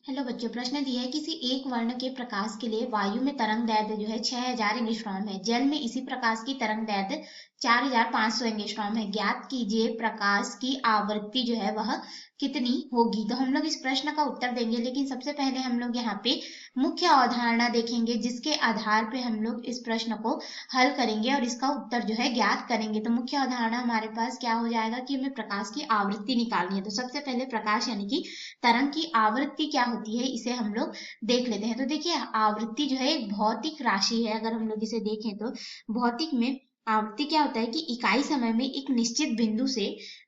Hello बच्चों, प्रश्न दिया है किसी एक वर्ण के प्रकाश के लिए वायु में तरंग दैर्ध्य जो है 6000 एंगस्ट्रॉम है, जल में इसी प्रकाश की तरंग दैर्ध्य 4500 एंगस्ट्रॉम है। ज्ञात कीजिए प्रकाश की आवृत्ति जो है वह कितनी होगी। तो हम लोग इस प्रश्न का उत्तर देंगे, लेकिन सबसे पहले हम लोग यहाँ पे मुख्य अवधारणा देखेंगे, जिसके आधार पे हम लोग इस प्रश्न को हल करेंगे और इसका उत्तर जो है ज्ञात करेंगे। तो मुख्य अवधारणा हमारे पास क्या हो जाएगा कि हमें प्रकाश की आवृत्ति निकालनी है। तो सबसे पहले प्रकाश यानी कि तरंग की आवृत्ति क्या होती है इसे हम लोग देख लेते हैं। तो देखिए, आवृत्ति जो है एक भौतिक राशि है। अगर हम लोग इसे देखें तो भौतिक में आवृत्ति क्या होता है कि इकाई समय में एक निश्चित बिंदु से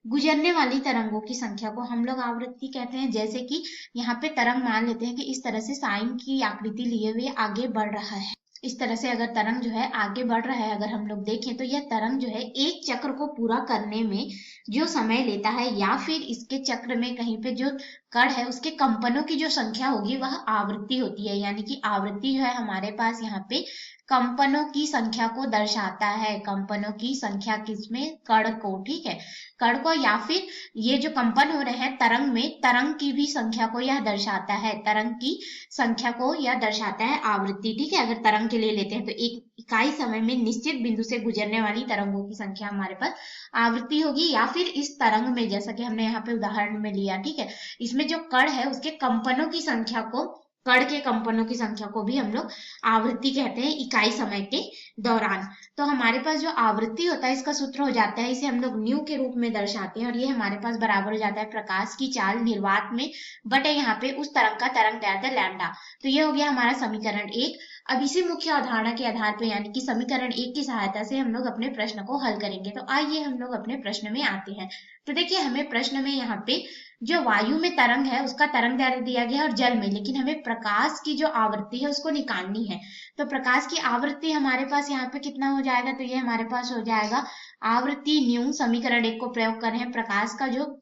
गुजरने वाली तरंगों की संख्या को हम लोग आवृत्ति कहते हैं। जैसे कि यहाँ पे तरंग मान लेते हैं कि इस तरह से साइन की आकृति लिए हुए आगे बढ़ रहा है। इस तरह से अगर तरंग जो है आगे बढ़ रहा है, अगर हम लोग देखें तो यह तरंग जो है एक चक्र को पूरा करने में जो समय लेता है, या फिर इसके चक्र में कहीं पे जो कण है उसके कंपनों की जो संख्या होगी वह आवृत्ति होती है। यानी कि आवृत्ति जो है हमारे पास यहाँ पे कंपनों की संख्या को दर्शाता है। कंपनों की संख्या किसमें? कण को, ठीक है, कण को, या फिर ये जो कंपन हो रहे हैं तरंग में, तरंग की भी संख्या को यह दर्शाता है। तरंग की संख्या को यह दर्शाता है आवृत्ति, ठीक है। अगर तरंग के लिए लेते हैं तो एक इकाई समय में निश्चित बिंदु से गुजरने वाली तरंगों की संख्या हमारे पास आवृत्ति होगी। या फिर इस तरंग में, जैसा कि हमने यहाँ पे उदाहरण में लिया, ठीक है, इसमें जो कण है उसके कंपनों की संख्या को, कण के कंपनों की संख्या को भी हम लोग आवृत्ति कहते हैं इकाई समय के दौरान। तो हमारे पास जो आवृत्ति होता है इसका सूत्र हो जाता है, इसे हम लोग न्यू के रूप में दर्शाते हैं, और ये हमारे पास बराबर हो जाता है प्रकाश की चाल निर्वात में बटे यहाँ पे उस तरंग का तरंग दैर्ध्य लैम्डा। तो ये हो गया हमारा समीकरण 1। अब इसी मुख्य अवधारणा के आधार पर यानी कि समीकरण 1 की सहायता से हम लोग अपने प्रश्न को हल करेंगे। तो आइए हम लोग अपने प्रश्न में आते हैं। तो देखिए, हमें प्रश्न में यहाँ पे जो वायु में तरंग है उसका तरंग दैर्ध्य दिया गया है और जल में, लेकिन हमें प्रकाश की जो आवृत्ति है उसको निकालनी है। तो प्रकाश की आवृत्ति हमारे पास यहाँ पे कितना हो जाएगा? तो ये हमारे पास हो जाएगा आवृत्ति न्यू, समीकरण 1 को प्रयोग कर रहे हैं। प्रकाश का जो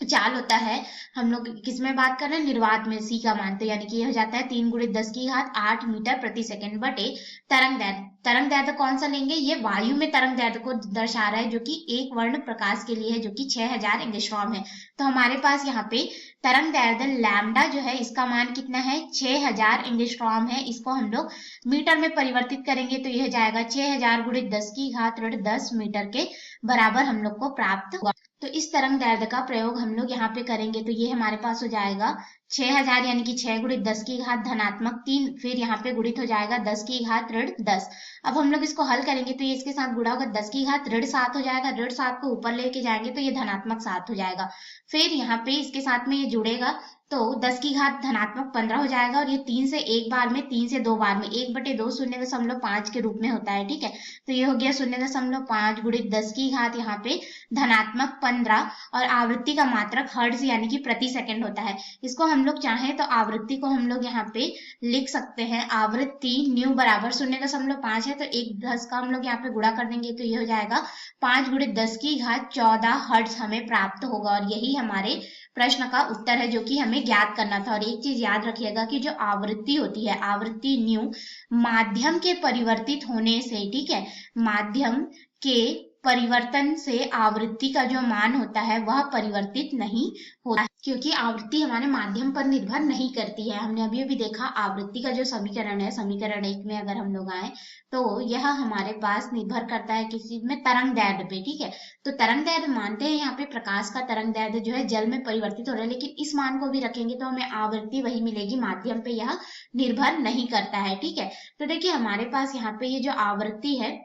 चाल होता है, हम लोग किस में बात कर रहे हैं? निर्वात में, सी का मान, तो यानी कि ये हो जाता है 3 × 10⁸ मीटर प्रति सेकंड बटे तरंग दैर्ध्य। तरंग दैर्ध्य कौन सा लेंगे? ये वायु में तरंग दैर्ध्य को दर्शा रहा है, जो कि एक वर्ण प्रकाश के लिए है, जो कि 6000 एंगस्ट्रॉम है। तो हमारे पास यहाँ पे तरंग दैर्ध्य लैम्डा जो है इसका मान कितना है? 6000 एंगस्ट्रॉम है। इसको हम लोग मीटर में परिवर्तित करेंगे तो यह हो जाएगा 6000 × 10⁻10 मीटर के बराबर हम लोग को प्राप्त होगा। तो इस तरंग दैर्ध्य का प्रयोग हम लोग यहाँ पे करेंगे तो ये हमारे पास हो जाएगा 6000 यानी कि 6 × 10⁻³ फिर यहाँ पे गुणित हो जाएगा 10⁻10। अब हम लोग इसको हल करेंगे तो ये इसके साथ गुणा होगा 10⁻7 हो जाएगा। ऋण 7 को ऊपर लेके जाएंगे तो ये धनात्मक 7 हो जाएगा। फिर यहाँ पे इसके साथ में ये जुड़ेगा तो 10⁻15 हो जाएगा, और ये 3 से एक बार में, 3 से 2 बार में 1/2 0.5 के रूप में होता है, ठीक है। तो ये हो गया 0.5 × 10 की घात यहाँ पे धनात्मक 15, और आवृत्ति का मात्रक हर्ट्ज यानी कि प्रति सेकंड होता है। इसको हम लोग चाहें तो आवृत्ति को हम लोग यहाँ पे लिख सकते हैं, आवृत्ति न्यू बराबर 0.5 है तो 1/10 का हम लोग यहाँ पे गुणा कर देंगे तो ये हो जाएगा 5 × 10⁻14 हर्ट्ज हमें प्राप्त होगा। और यही हमारे प्रश्न का उत्तर है, जो कि हमें ज्ञात करना था। और एक चीज याद रखिएगा कि जो आवृत्ति होती है, आवृत्ति न्यू माध्यम के परिवर्तित होने से, ठीक है, माध्यम के परिवर्तन से आवृत्ति का जो मान होता है वह परिवर्तित नहीं होता है, क्योंकि आवृत्ति हमारे माध्यम पर निर्भर नहीं करती है। हमने अभी अभी देखा आवृत्ति का जो समीकरण है, समीकरण 1 में अगर हम लोग आए तो यह हमारे पास निर्भर करता है किसी में तरंग दैर्ध्य पे, ठीक है। तो तरंग दैर्ध्य मानते हैं यहाँ पे प्रकाश का तरंग दैर्ध्य जो है जल में परिवर्तित हो रहा है, लेकिन इस मान को भी रखेंगे तो हमें आवृत्ति वही मिलेगी, माध्यम पे यह निर्भर नहीं करता है, ठीक है। तो देखिए, हमारे पास यहाँ पे ये जो आवृत्ति है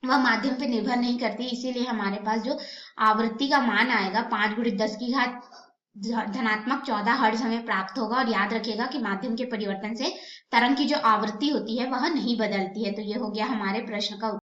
वह माध्यम पे निर्भर नहीं करती, इसीलिए हमारे पास जो आवृत्ति का मान आएगा 5 × 10⁻14 हर्ट्ज हमें प्राप्त होगा। और याद रखिएगा कि माध्यम के परिवर्तन से तरंग की जो आवृत्ति होती है वह नहीं बदलती है। तो ये हो गया हमारे प्रश्न का